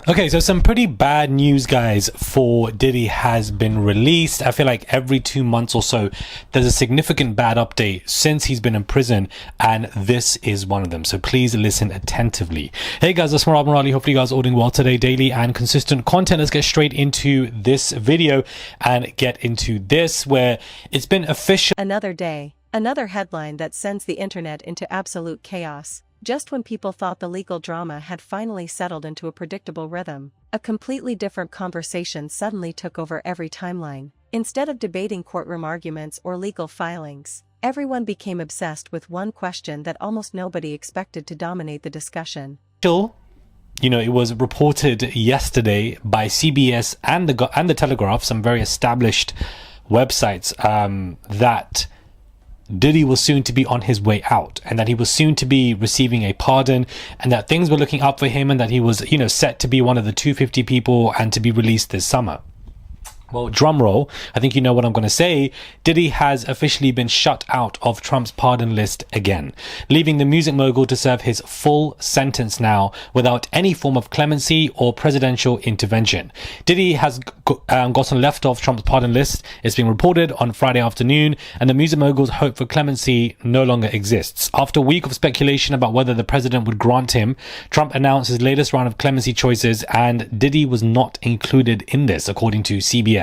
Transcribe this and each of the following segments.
Okay, so some pretty bad news, guys, for Diddy has been released. I feel like every 2 months or so, there's a significant bad update since he's been in prison, and this is one of them. So please listen attentively. Hey guys, it's Murad Murali. Hopefully you guys are all doing well today. Daily and consistent content. Let's get straight into this video and get into this, where it's been official. Another day, another headline that sends the internet into absolute chaos. Just when people thought the legal drama had finally settled into a predictable rhythm, a completely different conversation suddenly took over every timeline. Instead of debating courtroom arguments or legal filings, everyone became obsessed with one question that almost nobody expected to dominate the discussion. You know, it was reported yesterday by CBS and the Telegraph, some very established websites, that Diddy was soon to be on his way out, and that he was soon to be receiving a pardon, and that things were looking up for him, and that he was, set to be one of the 250 people and to be released this summer. Well, drum roll, I think you know what I'm going to say. Diddy has officially been shut out of Trump's pardon list again, leaving the music mogul to serve his full sentence now without any form of clemency or presidential intervention. Diddy has gotten left off Trump's pardon list. It's being reported on Friday afternoon, and the music mogul's hope for clemency no longer exists. After a week of speculation about whether the president would grant him, Trump announced his latest round of clemency choices, and Diddy was not included in this, according to CBS.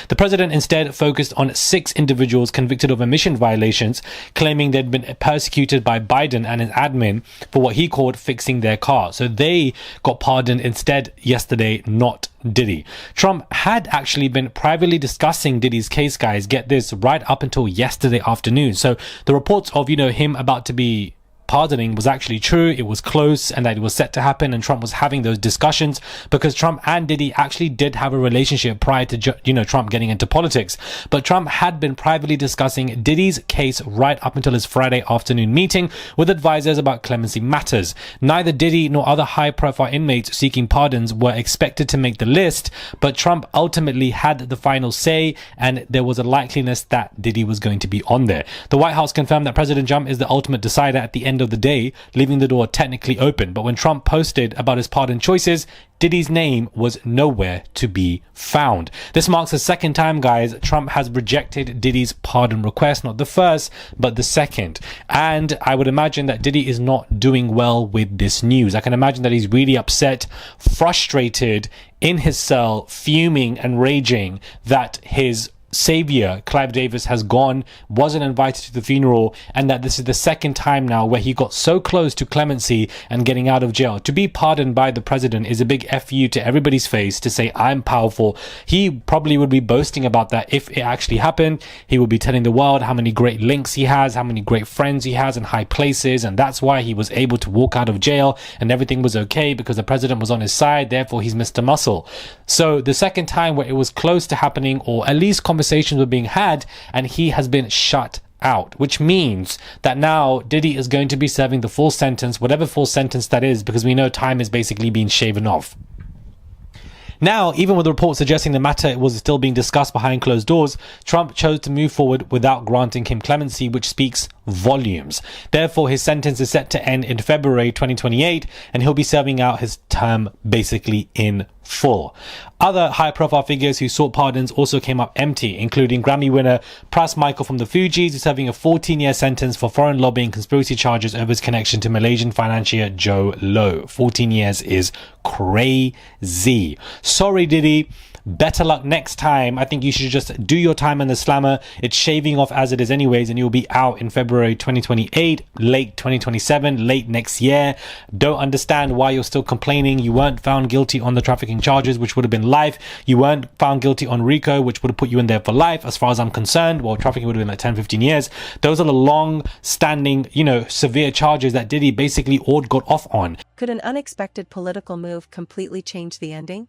The president instead focused on 6 individuals convicted of emission violations, claiming they'd been persecuted by Biden and his admin for what he called fixing their car. So they got pardoned instead yesterday, not Diddy. Trump had actually been privately discussing Diddy's case, guys, get this, right up until yesterday afternoon. So the reports of, him about to be pardoning was actually true. It was close, and that it was set to happen, and Trump was having those discussions because Trump and Diddy actually did have a relationship prior to Trump getting into politics. But Trump had been privately discussing Diddy's case right up until his Friday afternoon meeting with advisors about clemency matters. Neither Diddy nor other high-profile inmates seeking pardons were expected to make the list, but Trump ultimately had the final say, and there was a likeliness that Diddy was going to be on there. The White House confirmed that President Trump is the ultimate decider at the end of the day, leaving the door technically open. But when Trump posted about his pardon choices, Diddy's name was nowhere to be found. This marks the second time, guys, Trump has rejected Diddy's pardon request, not the first, but the second. And I would imagine that Diddy is not doing well with this news. I can imagine that he's really upset, frustrated, in his cell, fuming and raging that his savior, Clive Davis, has gone, wasn't invited to the funeral, and that this is the second time now where he got so close to clemency and getting out of jail. To be pardoned by the president is a big FU to everybody's face, to say, I'm powerful. He probably would be boasting about that if it actually happened. He would be telling the world how many great links he has, how many great friends he has in high places, and that's why he was able to walk out of jail and everything was okay, because the president was on his side, therefore he's Mr. Muscle. So the second time where it was close to happening, or at least conversations were being had, and he has been shut out, which means that now Diddy is going to be serving the full sentence, whatever full sentence that is, because we know time is basically being shaven off. Now, even with the report suggesting the matter was still being discussed behind closed doors, Trump chose to move forward without granting him clemency, which speaks volumes. Therefore, his sentence is set to end in February 2028, and he'll be serving out his term basically in full. Other high-profile figures who sought pardons also came up empty, including Grammy winner Pras Michael from the Fugees, who's serving a 14-year sentence for foreign lobbying conspiracy charges over his connection to Malaysian financier Joe Low. 14 years is crazy. Sorry, Diddy. Better luck next time. I think you should just do your time in the slammer. It's shaving off as it is anyways, and you'll be out in February 2028, late 2027, late next year. Don't understand why you're still complaining. You weren't found guilty on the trafficking charges, which would have been life. You weren't found guilty on RICO, which would have put you in there for life, as far as I'm concerned. Well, trafficking would have been like 10, 15 years. Those are the long-standing, severe charges that Diddy basically all got off on. Could an unexpected political move completely change the ending?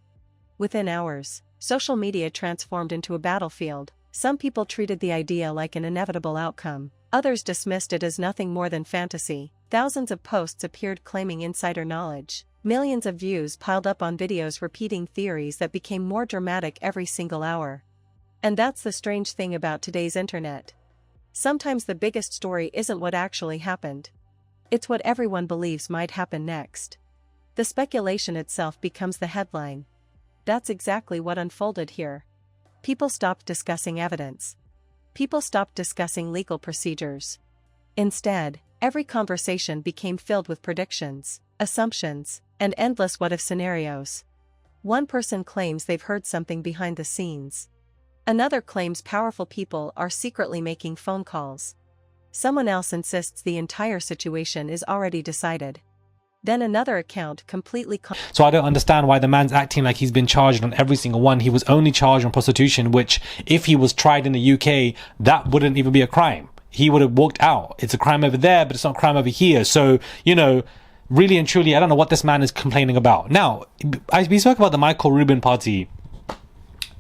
Within hours, social media transformed into a battlefield. Some people treated the idea like an inevitable outcome. Others dismissed it as nothing more than fantasy. Thousands of posts appeared claiming insider knowledge. Millions of views piled up on videos repeating theories that became more dramatic every single hour. And that's the strange thing about today's internet. Sometimes the biggest story isn't what actually happened. It's what everyone believes might happen next. The speculation itself becomes the headline. That's exactly what unfolded here. People stopped discussing evidence. People stopped discussing legal procedures. Instead, every conversation became filled with predictions, assumptions, and endless what-if scenarios. One person claims they've heard something behind the scenes. Another claims powerful people are secretly making phone calls. Someone else insists the entire situation is already decided. Then another account completely... So I don't understand why the man's acting like he's been charged on every single one. He was only charged on prostitution, which if he was tried in the UK, that wouldn't even be a crime. He would have walked out. It's a crime over there, but it's not a crime over here. So, you know, really and truly, I don't know what this man is complaining about. Now, we spoke about the Michael Rubin party,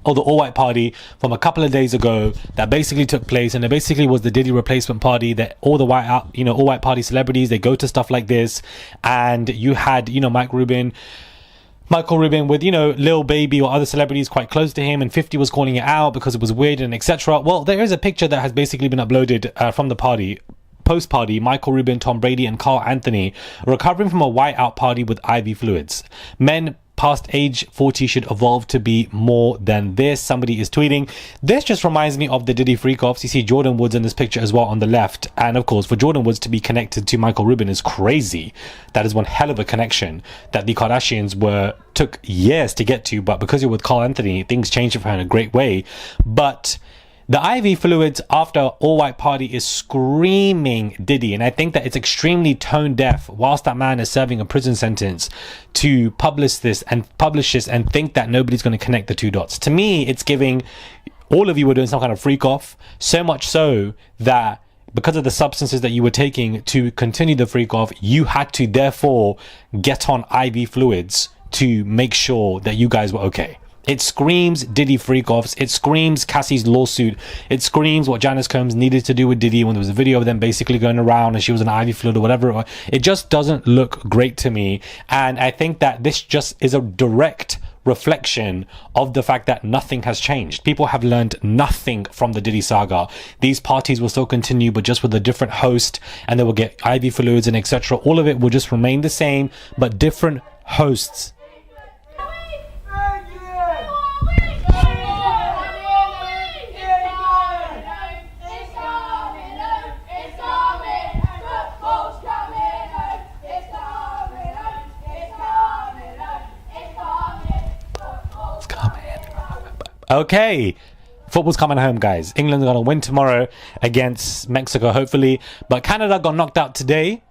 or the all-white party, from a couple of days ago that basically took place, and it basically was the Diddy replacement party that all the all-white party celebrities, they go to stuff like this, and you had, Michael Rubin with, Lil Baby or other celebrities quite close to him, and 50 was calling it out because it was weird and etc. Well, there is a picture that has basically been uploaded from the party. Post-party, Michael Rubin, Tom Brady and Carl Anthony recovering from a whiteout party with IV fluids. Men past age 40 should evolve to be more than this. Somebody is tweeting. This just reminds me of the Diddy freak-offs. You see Jordan Woods in this picture as well on the left. And of course, for Jordan Woods to be connected to Michael Rubin is crazy. That is one hell of a connection that the Kardashians took years to get to. But because you're with Carl Anthony, things changed for her in a great way. But the IV fluids after all-white party is screaming Diddy, and I think that it's extremely tone deaf whilst that man is serving a prison sentence to publish this and think that nobody's going to connect the two dots. To me, it's giving all of you were doing some kind of freak off, so much so that because of the substances that you were taking to continue the freak off, you had to therefore get on IV fluids to make sure that you guys were okay. It screams Diddy freak-offs. It screams Cassie's lawsuit. It screams what Janice Combs needed to do with Diddy when there was a video of them basically going around and she was an IV fluid or whatever. It just doesn't look great to me. And I think that this just is a direct reflection of the fact that nothing has changed. People have learned nothing from the Diddy saga. These parties will still continue, but just with a different host, and they will get IV fluids and etc. All of it will just remain the same, but different hosts. Okay, football's coming home, guys. England's going to win tomorrow against Mexico, hopefully. But Canada got knocked out today.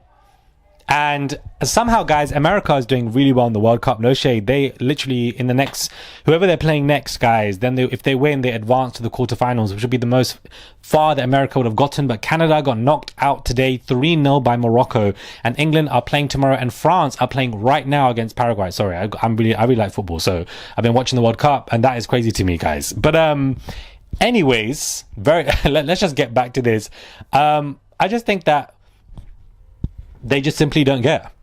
And somehow, guys, America is doing really well in the World Cup. No shade. They literally, in the next, whoever they're playing next, guys, then if they win, they advance to the quarterfinals, which would be the most far that America would have gotten. But Canada got knocked out today, 3-0 by Morocco. And England are playing tomorrow, and France are playing right now against Paraguay. Sorry, I really like football. So I've been watching the World Cup, and that is crazy to me, guys. But anyways, let's just get back to this. I just think that they just simply don't get.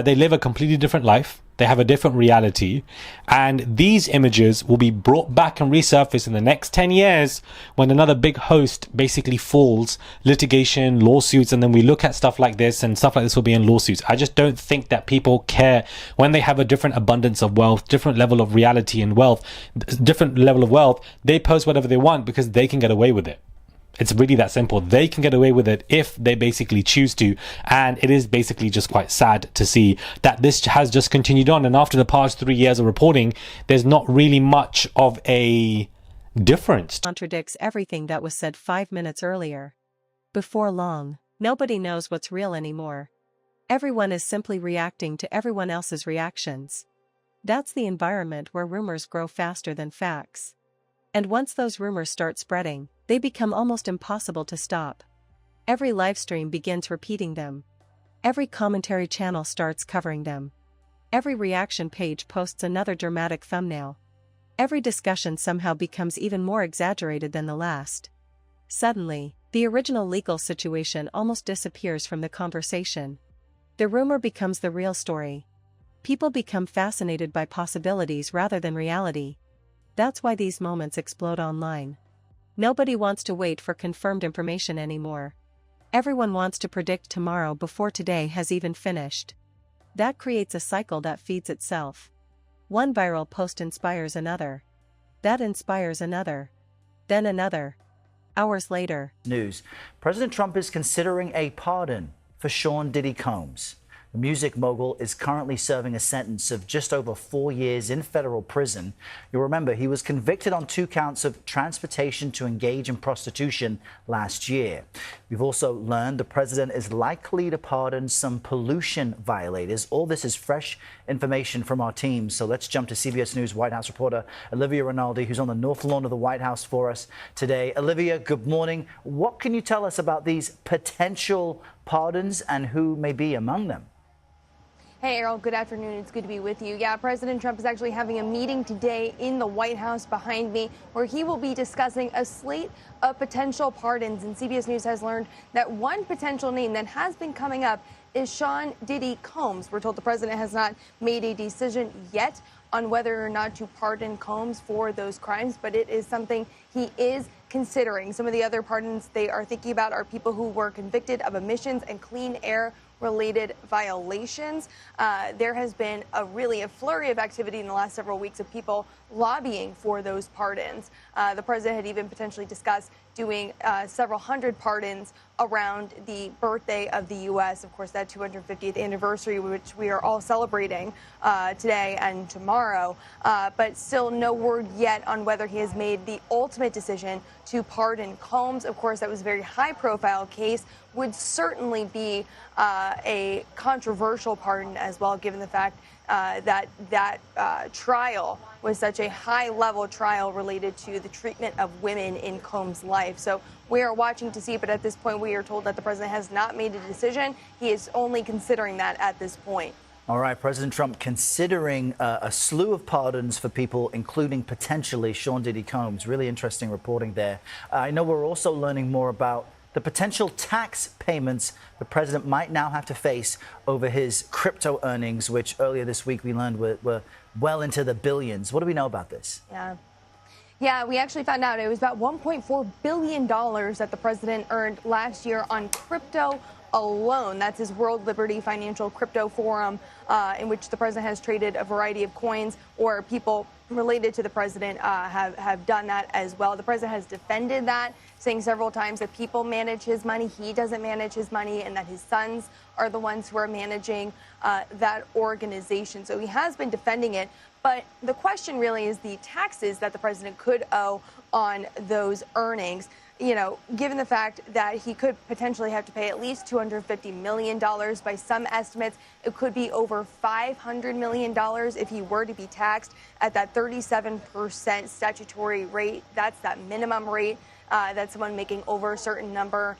They live a completely different life. They have a different reality. And these images will be brought back and resurfaced in the next 10 years when another big host basically falls, litigation, lawsuits, and then we look at stuff like this, and stuff like this will be in lawsuits. I just don't think that people care when they have a different abundance of wealth, different level of reality and wealth, different level of wealth. They post whatever they want because they can get away with it. It's really that simple. They can get away with it if they basically choose to. And it is basically just quite sad to see that this has just continued on. And after the past 3 years of reporting, there's not really much of a difference. Contradicts everything that was said 5 minutes earlier. Before long, nobody knows what's real anymore. Everyone is simply reacting to everyone else's reactions. That's the environment where rumors grow faster than facts. And once those rumors start spreading, they become almost impossible to stop. Every livestream begins repeating them. Every commentary channel starts covering them. Every reaction page posts another dramatic thumbnail. Every discussion somehow becomes even more exaggerated than the last. Suddenly, the original legal situation almost disappears from the conversation. The rumor becomes the real story. People become fascinated by possibilities rather than reality. That's why these moments explode online. Nobody wants to wait for confirmed information anymore. Everyone wants to predict tomorrow before today has even finished. That creates a cycle that feeds itself. One viral post inspires another. That inspires another. Then another. Hours later. News. President Trump is considering a pardon for Sean Diddy Combs. The music mogul is currently serving a sentence of just over 4 years in federal prison. You'll remember he was convicted on 2 counts of transportation to engage in prostitution last year. We've also learned the president is likely to pardon some pollution violators. All this is fresh information from our team. So let's jump to CBS News White House reporter Olivia Rinaldi, who's on the north lawn of the White House for us today. Olivia, good morning. What can you tell us about these potential pardons and who may be among them? Hey, Errol, good afternoon. It's good to be with you. Yeah, President Trump is actually having a meeting today in the White House behind me where he will be discussing a slate of potential pardons. And CBS News has learned that one potential name that has been coming up is Sean Diddy Combs. We're told the president has not made a decision yet on whether or not to pardon Combs for those crimes, but it is something he is considering. Some of the other pardons they are thinking about are people who were convicted of emissions and clean air related violations. There has been a flurry of activity in the last several weeks of people lobbying for those pardons. The president had even potentially discussed doing several hundred pardons around the birthday of the U.S., of course, that 250th anniversary, which we are all celebrating today and tomorrow. But still no word yet on whether he has made the ultimate decision to pardon Combs. Of course, that was a very high-profile case, would certainly be a controversial pardon as well, given the fact that trial was such a high-level trial related to the treatment of women in Combs' life. So we are watching to see, but at this point we are told that the president has not made a decision. He is only considering that at this point. All right, President Trump considering a slew of pardons for people, including potentially Sean Diddy Combs. Really interesting reporting there. I know we're also learning more about the potential tax payments the president might now have to face over his crypto earnings, which earlier this week we learned were well into the billions. What do we know about this? Yeah, we actually found out it was about $1.4 billion that the president earned last year on crypto alone. That's his World Liberty Financial Crypto Forum, in which the president has traded a variety of coins, or people related to the president have done that as well. The president has defended that, saying several times that people manage his money, he doesn't manage his money, and that his sons are the ones who are managing that organization. So he has been defending it. But the question really is the taxes that the president could owe on those earnings. You know, given the fact that he could potentially have to pay at least $250 million by some estimates, it could be over $500 million if he were to be taxed at that 37% statutory rate. That's that minimum rate that someone making over a certain number,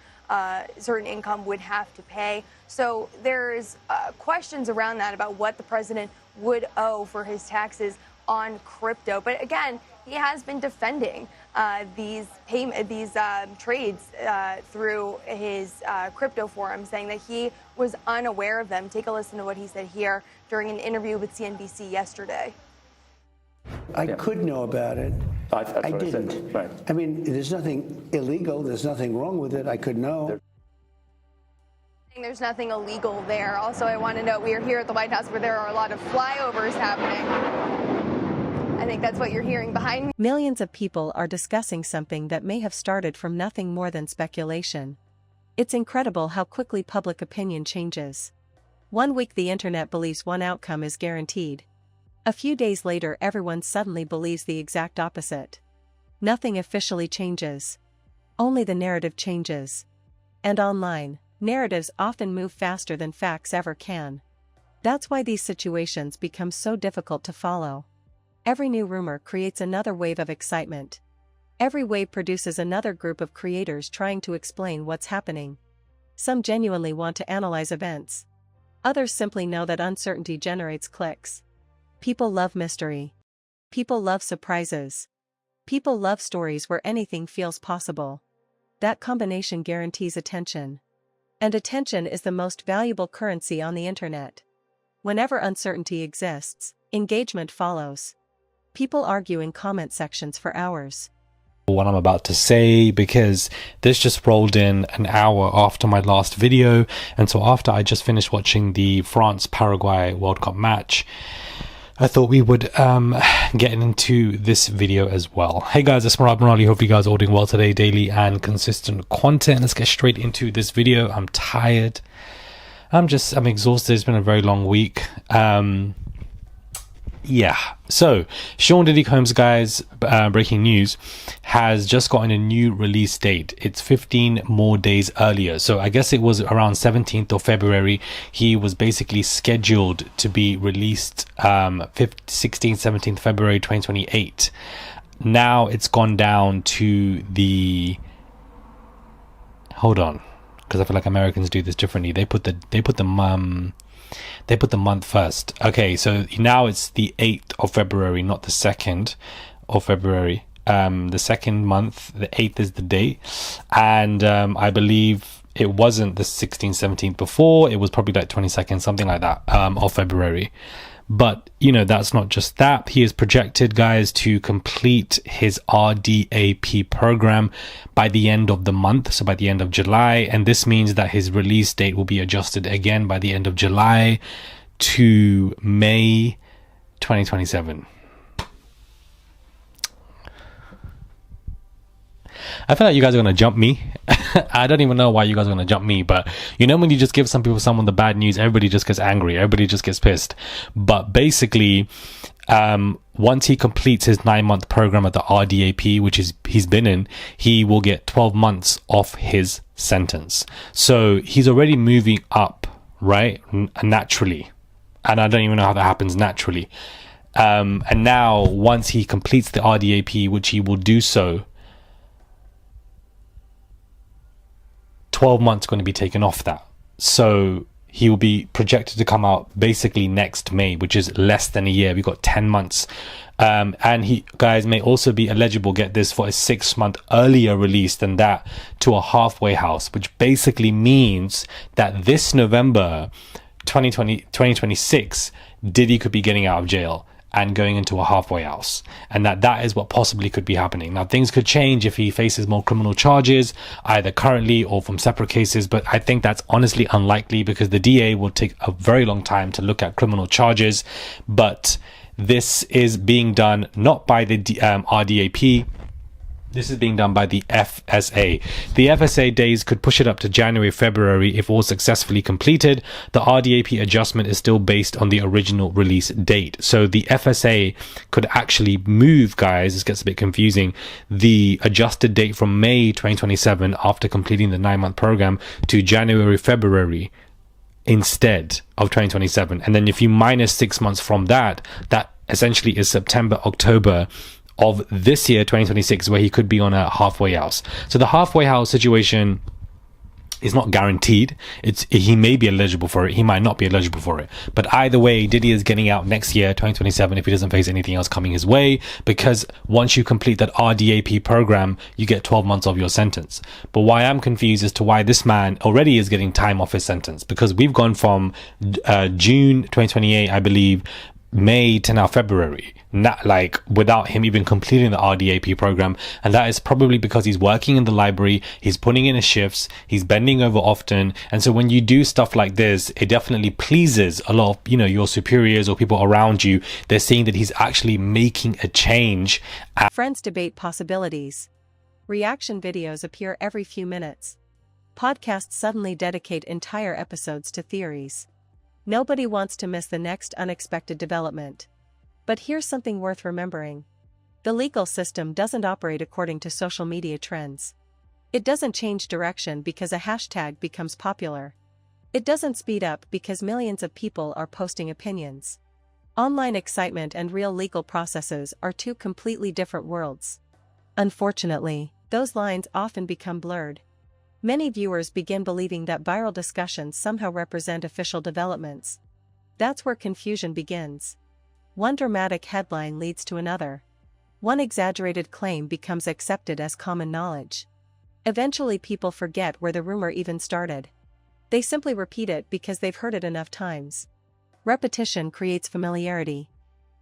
certain income would have to pay. So there's questions around that about what the president would owe for his taxes on crypto. But again, he has been defending these trades through his crypto forum, saying that he was unaware of them. Take a listen to what he said here during an interview with CNBC yesterday. I could know about it. I didn't. Right. I mean, there's nothing illegal. There's nothing wrong with it. I could know. There's nothing illegal there. Also, I want to note we are here at the White House where there are a lot of flyovers happening. I think that's what you're hearing behind me. Millions of people are discussing something that may have started from nothing more than speculation. It's incredible how quickly public opinion changes. One week the internet believes one outcome is guaranteed. A few days later everyone suddenly believes the exact opposite. Nothing officially changes. Only the narrative changes. And online, narratives often move faster than facts ever can. That's why these situations become so difficult to follow. Every new rumor creates another wave of excitement. Every wave produces another group of creators trying to explain what's happening. Some genuinely want to analyze events. Others simply know that uncertainty generates clicks. People love mystery. People love surprises. People love stories where anything feels possible. That combination guarantees attention. And attention is the most valuable currency on the internet. Whenever uncertainty exists, engagement follows. People argue in comment sections for hours. what I'm about to say, because this just rolled in an hour after my last video, and so after I just finished watching the France-Paraguay World Cup match, I thought we would get into this video as well. Hey guys, it's Murad Murali. Hope you guys are all doing well today. Daily and consistent content. Let's get straight into this video. I'm tired. I'm exhausted. It's been a very long week. Yeah, so Sean Diddy Combs, guys, breaking news, has just gotten a new release date. It's 15 more days earlier. So I guess it was around 17th of February. He was basically scheduled to be released 16th, 17th February 2028. Now it's gone down to the... Hold on, because I feel like Americans do this differently. They put the month first. Okay, so now it's the 8th of February, not the 2nd of February. The second month, the 8th is the date. And I believe it wasn't the 16th, 17th before. It was probably like 22nd, something like that, of February. But, you know, that's not just that. He is projected, guys, to complete his RDAP program by the end of the month, so by the end of July. And this means that his release date will be adjusted again by the end of July to May 2027. I feel like you guys are going to jump me. I don't even know why you guys are going to jump me, but you know, when you just give someone the bad news, everybody just gets angry, everybody just gets pissed. But basically, once he completes his 9-month program at the RDAP, which he's been in, he will get 12 months off his sentence. So he's already moving up, right? Naturally. And I don't even know how that happens naturally. And now once he completes the RDAP, which he will do so, 12 months going to be taken off that. So he will be projected to come out basically next May, which is less than a year. We've got 10 months. And he, guys, may also be eligible, get this, for a 6-month earlier release than that to a halfway house, which basically means that this November 2026, Diddy could be getting out of jail and going into a halfway house, and that is what possibly could be happening. Now, things could change if he faces more criminal charges, either currently or from separate cases, but I think that's honestly unlikely because the DA will take a very long time to look at criminal charges. But this is being done not by the RDAP. This is being done by the FSA. The FSA days could push it up to January, February if all successfully completed. The RDAP adjustment is still based on the original release date. So the FSA could actually move, guys, this gets a bit confusing, the adjusted date from May 2027 after completing the 9-month program to January, February instead of 2027. And then if you minus 6 months from that, that essentially is September, October of this year, 2026, where he could be on a halfway house. So the halfway house situation is not guaranteed. He may be eligible for it, he might not be eligible for it, but either way, Diddy is getting out next year, 2027, if he doesn't face anything else coming his way, because once you complete that RDAP program, you get 12 months of your sentence. But why I'm confused as to why this man already is getting time off his sentence, because we've gone from June 2028, I believe, May to now February, not like without him even completing the RDAP program. And that is probably because he's working in the library, he's putting in his shifts, he's bending over often. And so when you do stuff like this, it definitely pleases a lot of, you know, your superiors or people around you. They're seeing that he's actually making a change. Friends debate possibilities. Reaction videos appear every few minutes. Podcasts suddenly dedicate entire episodes to theories. Nobody wants to miss the next unexpected development. But here's something worth remembering. The legal system doesn't operate according to social media trends. It doesn't change direction because a hashtag becomes popular. It doesn't speed up because millions of people are posting opinions. Online excitement and real legal processes are two completely different worlds. Unfortunately, those lines often become blurred. Many viewers begin believing that viral discussions somehow represent official developments. That's where confusion begins. One dramatic headline leads to another. One exaggerated claim becomes accepted as common knowledge. Eventually, people forget where the rumor even started. They simply repeat it because they've heard it enough times. Repetition creates familiarity.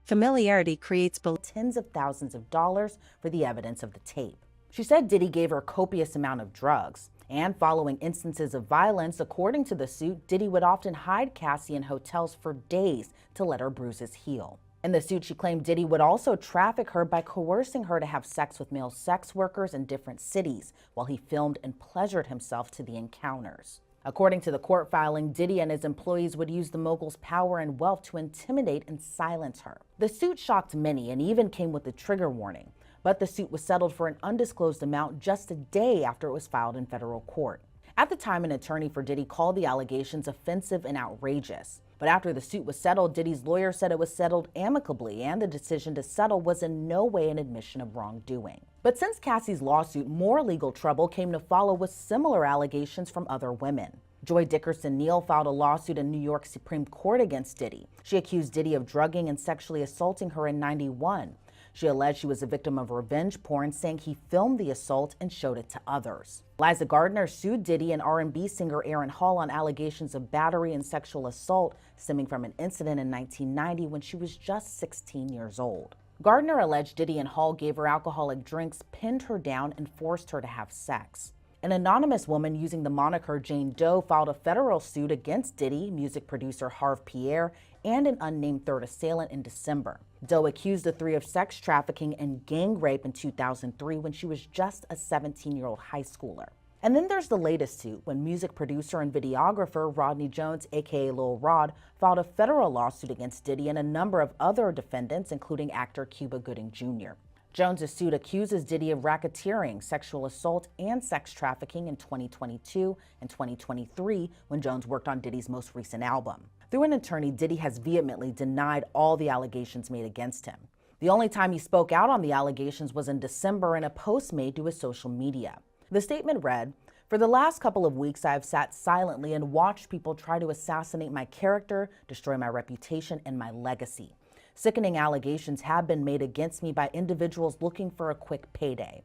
Familiarity creates belief. Tens of thousands of dollars for the evidence of the tape. She said Diddy gave her a copious amount of drugs. And following instances of violence, according to the suit, Diddy would often hide Cassie in hotels for days to let her bruises heal. In the suit, she claimed Diddy would also traffic her by coercing her to have sex with male sex workers in different cities while he filmed and pleasured himself to the encounters. According to the court filing, Diddy and his employees would use the mogul's power and wealth to intimidate and silence her. The suit shocked many and even came with a trigger warning, but the suit was settled for an undisclosed amount just a day after it was filed in federal court. At the time, an attorney for Diddy called the allegations offensive and outrageous. But after the suit was settled, Diddy's lawyer said it was settled amicably and the decision to settle was in no way an admission of wrongdoing. But since Cassie's lawsuit, more legal trouble came to follow with similar allegations from other women. Joy Dickerson Neal filed a lawsuit in New York Supreme Court against Diddy. She accused Diddy of drugging and sexually assaulting her in '91. She alleged she was a victim of revenge porn, saying he filmed the assault and showed it to others. Liza Gardner sued Diddy and R&B singer Aaron Hall on allegations of battery and sexual assault stemming from an incident in 1990 when she was just 16 years old. Gardner alleged Diddy and Hall gave her alcoholic drinks, pinned her down, and forced her to have sex. An anonymous woman using the moniker Jane Doe filed a federal suit against Diddy, music producer Harve Pierre, and an unnamed third assailant in December. Doe accused the three of sex trafficking and gang rape in 2003 when she was just a 17-year-old high schooler. And then there's the latest suit when music producer and videographer Rodney Jones, aka Lil Rod, filed a federal lawsuit against Diddy and a number of other defendants, including actor Cuba Gooding Jr. Jones's suit accuses Diddy of racketeering, sexual assault, and sex trafficking in 2022 and 2023 when Jones worked on Diddy's most recent album. Through an attorney, Diddy has vehemently denied all the allegations made against him. The only time he spoke out on the allegations was in December in a post made to his social media. The statement read, "For the last couple of weeks, I have sat silently and watched people try to assassinate my character, destroy my reputation, and my legacy. Sickening allegations have been made against me by individuals looking for a quick payday.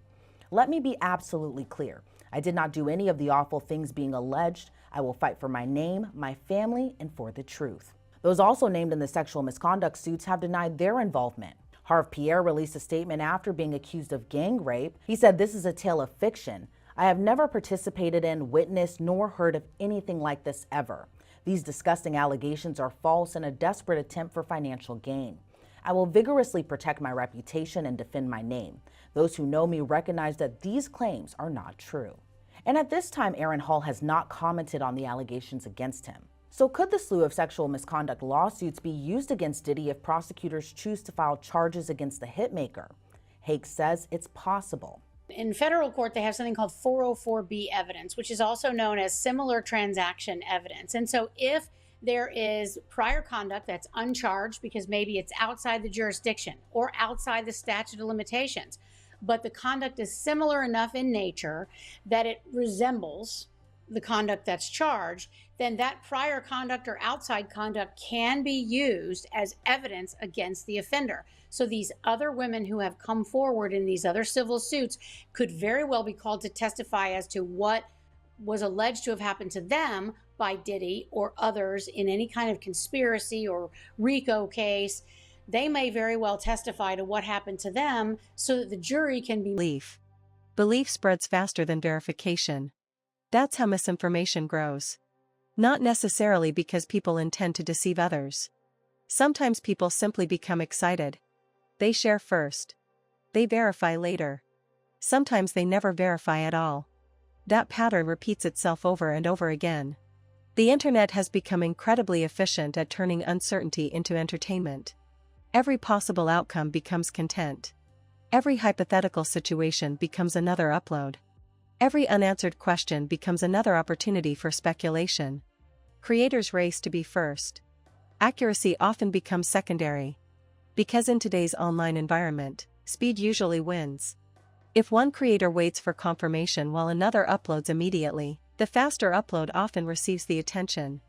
Let me be absolutely clear. I did not do any of the awful things being alleged. I will fight for my name, my family, and for the truth." Those also named in the sexual misconduct suits have denied their involvement. Harve Pierre released a statement after being accused of gang rape. He said, "This is a tale of fiction. I have never participated in, witnessed, nor heard of anything like this ever. These disgusting allegations are false and a desperate attempt for financial gain. I will vigorously protect my reputation and defend my name. Those who know me recognize that these claims are not true." And at this time, Aaron Hall has not commented on the allegations against him. So could the slew of sexual misconduct lawsuits be used against Diddy if prosecutors choose to file charges against the hitmaker? Hake says it's possible. In federal court, they have something called 404B evidence, which is also known as similar transaction evidence. And so if there is prior conduct that's uncharged because maybe it's outside the jurisdiction or outside the statute of limitations, but the conduct is similar enough in nature that it resembles the conduct that's charged, then that prior conduct or outside conduct can be used as evidence against the offender. So these other women who have come forward in these other civil suits could very well be called to testify as to what was alleged to have happened to them by Diddy or others in any kind of conspiracy or RICO case. They may very well testify to what happened to them so that the jury can be... Belief spreads faster than verification. That's how misinformation grows. Not necessarily because people intend to deceive others. Sometimes people simply become excited. They share first. They verify later. Sometimes they never verify at all. That pattern repeats itself over and over again. The internet has become incredibly efficient at turning uncertainty into entertainment. Every possible outcome becomes content. Every hypothetical situation becomes another upload. Every unanswered question becomes another opportunity for speculation. Creators race to be first. Accuracy often becomes secondary. Because in today's online environment, speed usually wins. If one creator waits for confirmation while another uploads immediately, the faster upload often receives the attention.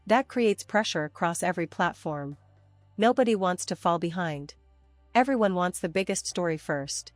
That creates pressure across every platform. Nobody wants to fall behind. Everyone wants the biggest story first.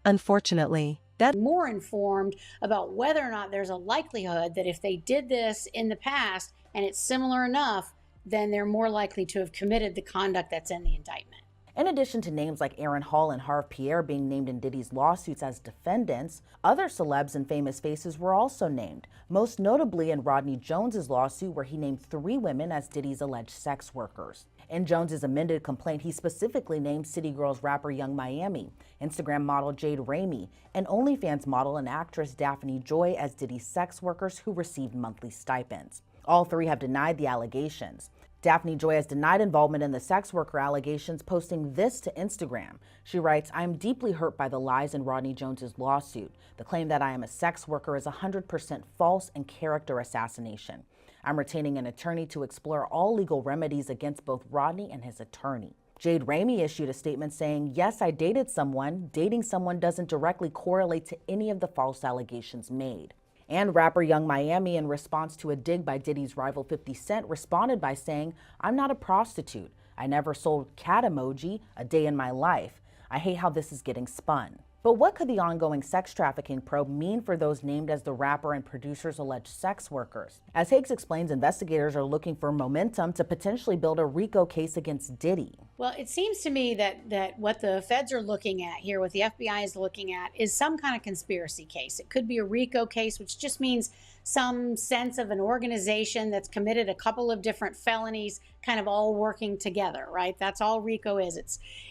Unfortunately, that more informed about whether or not there's a likelihood that if they did this in the past and it's similar enough, then they're more likely to have committed the conduct that's in the indictment. In addition to names like Aaron Hall and Harve Pierre being named in Diddy's lawsuits as defendants, other celebs and famous faces were also named, most notably in Rodney Jones's lawsuit where he named 3 women as Diddy's alleged sex workers. In Jones's amended complaint, he specifically named City Girls rapper Young Miami, Instagram model Jade Ramey, and OnlyFans model and actress Daphne Joy as Diddy's sex workers who received monthly stipends. All 3 have denied the allegations. Daphne Joy has denied involvement in the sex worker allegations, posting this to Instagram. She writes, "I am deeply hurt by the lies in Rodney Jones's lawsuit. The claim that I am a sex worker is 100% false and character assassination. I'm retaining an attorney to explore all legal remedies against both Rodney and his attorney." Jade Ramey issued a statement saying, "Yes, I dated someone. Dating someone doesn't directly correlate to any of the false allegations made." And rapper Young Miami, in response to a dig by Diddy's rival 50 Cent, responded by saying, "I'm not a prostitute. I never sold cat emoji a day in my life. I hate how this is getting spun." But what could the ongoing sex trafficking probe mean for those named as the rapper and producer's alleged sex workers? As Higgs explains, investigators are looking for momentum to potentially build a RICO case against Diddy. Well, it seems to me that what the feds are looking at here, what the FBI is looking at, is some kind of conspiracy case. It could be a RICO case, which just means some sense of an organization that's committed a couple of different felonies, kind of all working together, right? That's all RICO is.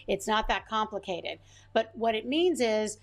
It's not that complicated. But what it means is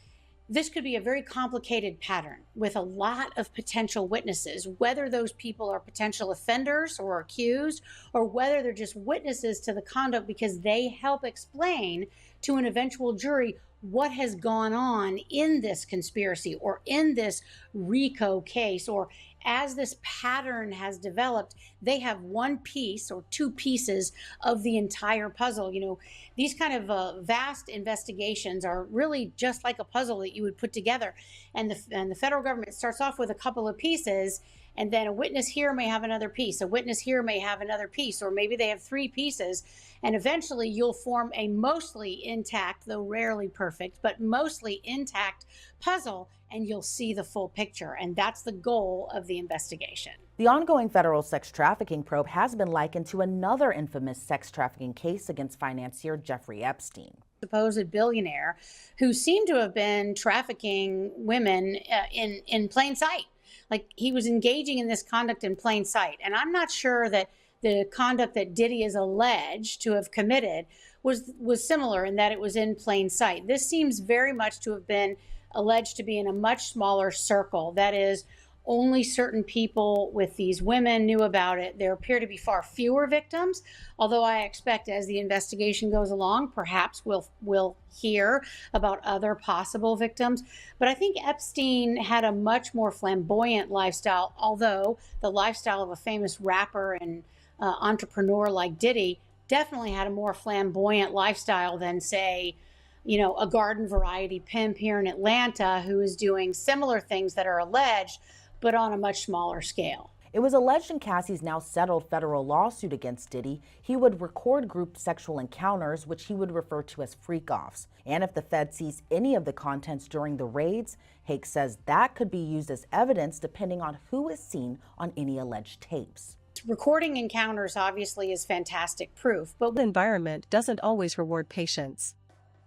this could be a very complicated pattern with a lot of potential witnesses, whether those people are potential offenders or accused, or whether they're just witnesses to the conduct because they help explain to an eventual jury what has gone on in this conspiracy or in this RICO case, or as this pattern has developed, they have one piece or 2 pieces of the entire puzzle. You know, these kind of vast investigations are really just like a puzzle that you would put together. And the federal government starts off with a couple of pieces, and then a witness here may have another piece, a witness here may have another piece, or maybe they have 3 pieces. And eventually you'll form a mostly intact, though rarely perfect, but mostly intact puzzle, and you'll see the full picture. And that's the goal of the investigation. The ongoing federal sex trafficking probe has been likened to another infamous sex trafficking case against financier Jeffrey Epstein. Supposed billionaire who seemed to have been trafficking women in plain sight. Like, he was engaging in this conduct in plain sight. And I'm not sure that the conduct that Diddy is alleged to have committed was similar in that it was in plain sight. This seems very much to have been alleged to be in a much smaller circle. That is, only certain people with these women knew about it. There appear to be far fewer victims, although I expect as the investigation goes along, perhaps we'll hear about other possible victims. But I think Epstein had a much more flamboyant lifestyle, although the lifestyle of a famous rapper and entrepreneur like Diddy definitely had a more flamboyant lifestyle than, say, you know, a garden variety pimp here in Atlanta who is doing similar things that are alleged, but on a much smaller scale. It was alleged in Cassie's now settled federal lawsuit against Diddy, he would record group sexual encounters, which he would refer to as freak-offs. And if the Fed sees any of the contents during the raids, Hake says that could be used as evidence depending on who is seen on any alleged tapes. Recording encounters obviously is fantastic proof, but The environment doesn't always reward patience.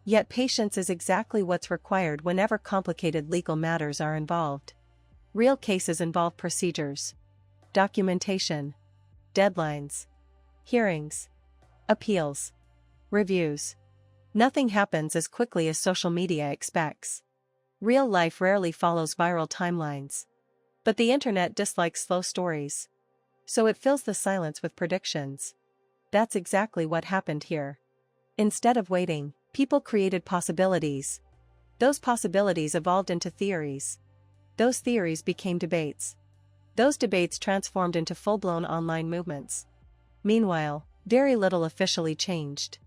Yet patience is exactly what's required whenever complicated legal matters are involved. Real cases involve procedures, documentation, deadlines, hearings, appeals, reviews. Nothing happens as quickly as social media expects. Real life rarely follows viral timelines. But the internet dislikes slow stories. So it fills the silence with predictions. That's exactly what happened here. Instead of waiting, people created possibilities. Those possibilities evolved into theories. Those theories became debates. Those debates transformed into full-blown online movements. Meanwhile, very little officially changed.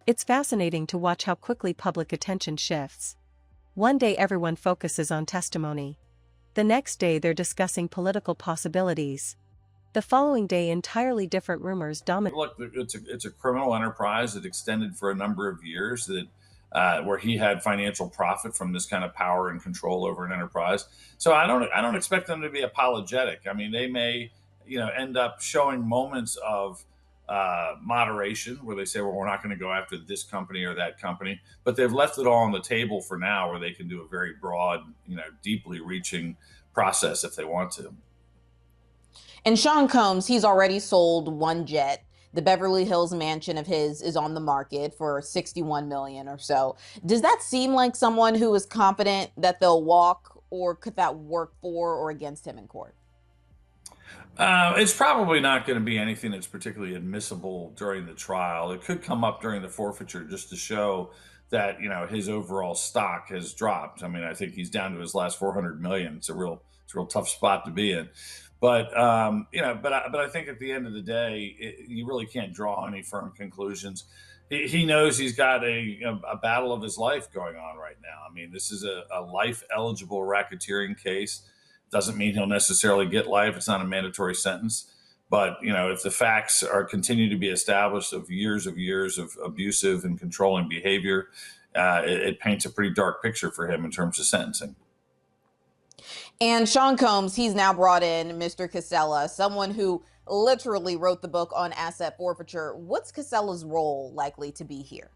It's fascinating to watch how quickly public attention shifts. One day everyone focuses on testimony. The next day they're discussing political possibilities. The following day entirely different rumors dominate. Look, it's a criminal enterprise that extended for a number of years, that where he had financial profit from this kind of power and control over an enterprise. So I don't expect them to be apologetic. I mean, they may, end up showing moments of moderation where they say, well, we're not going to go after this company or that company, but they've left it all on the table for now where they can do a very broad, deeply reaching process if they want to. And Sean Combs, he's already sold one jet. The Beverly Hills mansion of his is on the market for $61 million or so. Does that seem like someone who is confident that they'll walk, or could that work for or against him in court? It's probably not going to be anything that's particularly admissible during the trial. It could come up during the forfeiture just to show that, his overall stock has dropped. I mean, I think he's down to his last 400 million. It's a real tough spot to be in. But, but I think at the end of the day, you really can't draw any firm conclusions. He knows he's got a battle of his life going on right now. I mean, this is a life eligible racketeering case. Doesn't mean he'll necessarily get life. It's not a mandatory sentence. But, if the facts continue to be established of years of abusive and controlling behavior, it paints a pretty dark picture for him in terms of sentencing. And Sean Combs, he's now brought in Mr. Casella, someone who literally wrote the book on asset forfeiture. What's Casella's role likely to be here?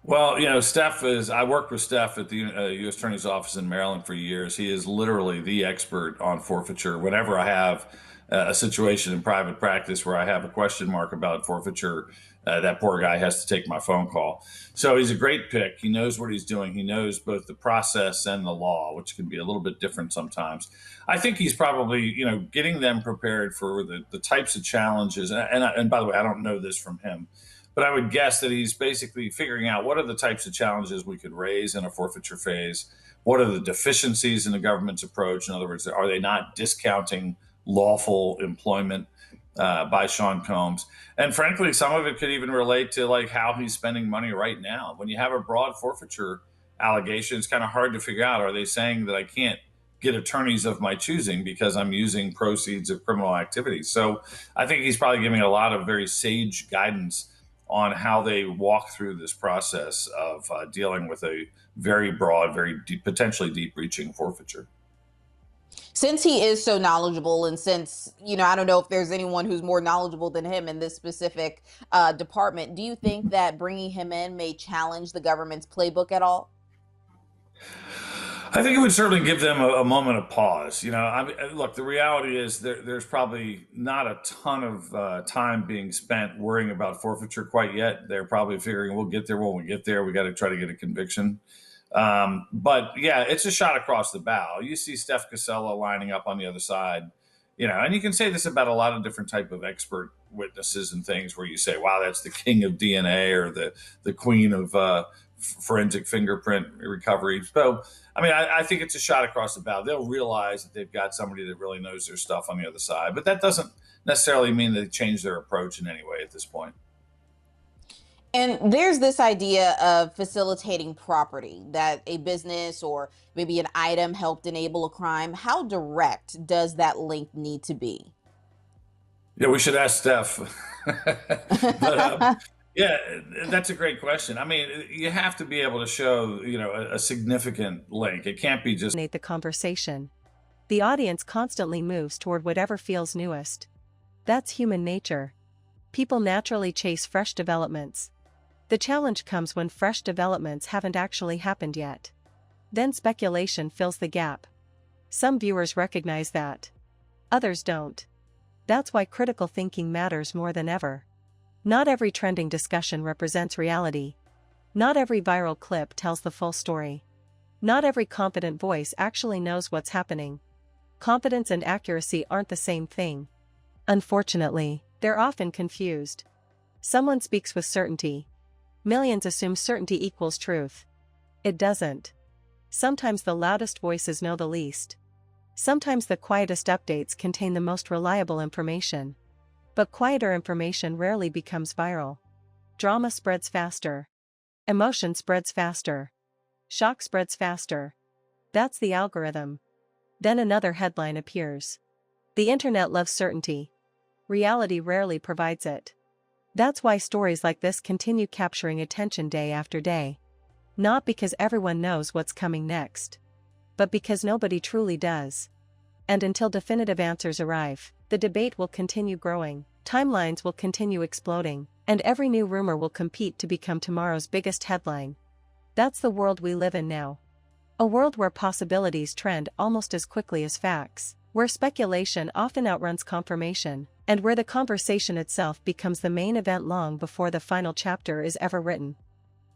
Well, I worked with Steph at the U.S. Attorney's Office in Maryland for years. He is literally the expert on forfeiture. Whenever I have a situation in private practice where I have a question mark about forfeiture, that poor guy has to take my phone call. So he's a great pick. He knows what he's doing. He knows both the process and the law, which can be a little bit different sometimes. I think he's probably, getting them prepared for the types of challenges. And by the way, I don't know this from him, but I would guess that he's basically figuring out what are the types of challenges we could raise in a forfeiture phase. What are the deficiencies in the government's approach? In other words, are they not discounting lawful employment by Sean Combs? And frankly, some of it could even relate to like how he's spending money right now. When you have a broad forfeiture allegation, it's kind of hard to figure out, are they saying that I can't get attorneys of my choosing because I'm using proceeds of criminal activities? So I think he's probably giving a lot of very sage guidance on how they walk through this process of dealing with a very broad, very deep, potentially deep-reaching forfeiture. Since he is so knowledgeable, and since, I don't know if there's anyone who's more knowledgeable than him in this specific department, do you think that bringing him in may challenge the government's playbook at all? I think it would certainly give them a moment of pause. Look, the reality is there's probably not a ton of time being spent worrying about forfeiture quite yet. They're probably figuring we'll get there when we get there. We got to try to get a conviction. But yeah, it's a shot across the bow. You see Steph Casella lining up on the other side, and you can say this about a lot of different type of expert witnesses and things where you say, wow, that's the king of DNA or the queen of forensic fingerprint recovery. So, I think it's a shot across the bow. They'll realize that they've got somebody that really knows their stuff on the other side, but that doesn't necessarily mean they change their approach in any way at this point. And there's this idea of facilitating property, that a business or maybe an item helped enable a crime. How direct does that link need to be? Yeah, we should ask Steph. But, yeah, that's a great question. You have to be able to show, a significant link. It can't be just the conversation. The audience constantly moves toward whatever feels newest. That's human nature. People naturally chase fresh developments. The challenge comes when fresh developments haven't actually happened yet. Then speculation fills the gap. Some viewers recognize that. Others don't. That's why critical thinking matters more than ever. Not every trending discussion represents reality. Not every viral clip tells the full story. Not every confident voice actually knows what's happening. Confidence and accuracy aren't the same thing. Unfortunately, they're often confused. Someone speaks with certainty. Millions assume certainty equals truth. It doesn't. Sometimes the loudest voices know the least. Sometimes the quietest updates contain the most reliable information. But quieter information rarely becomes viral. Drama spreads faster. Emotion spreads faster. Shock spreads faster. That's the algorithm. Then another headline appears. The internet loves certainty. Reality rarely provides it. That's why stories like this continue capturing attention day after day. Not because everyone knows what's coming next, but because nobody truly does. And until definitive answers arrive, the debate will continue growing. timelines will continue exploding, and every new rumor will compete to become tomorrow's biggest headline. That's the world we live in now. A world where possibilities trend almost as quickly as facts, where speculation often outruns confirmation, and where the conversation itself becomes the main event long before the final chapter is ever written.